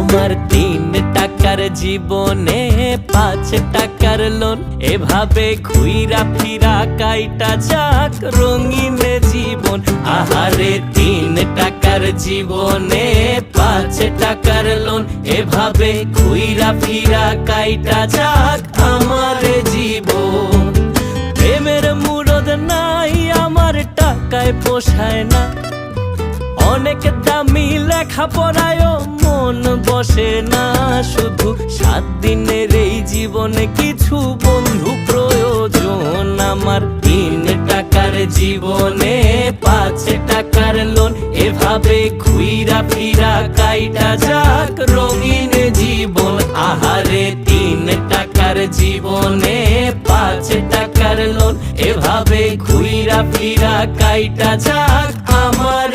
আমার 3 টাকার জীবনে 5 টাকার লোন, এভাবে ঘুইরা ফিরা কাইটা যাক রঙিন জীবন। আহারে 3 টাকার জীবনে 5 টাকার লোন, এভাবে ঘুইরা ফিরা কাইটা যাক আমার জীবন। প্রেমের মুরদ নাই আমার, টাকায় পোষায় না, অনেক দামি লেখাপড়ায়ও মন বসে না। শুধু 7 দিনের এই জীবনে কিছু বন্ধু প্রয়োজন। আমার 3 টাকার জীবনে 5 টাকার লোন, এভাবে ঘুইরা ফিরা কাইটা যাক রঙিন জীবন। আহারে 3 টাকার জীবনে 5 টাকার লোন, এভাবে ঘুইরা ফিরা কাইটা যাক আমার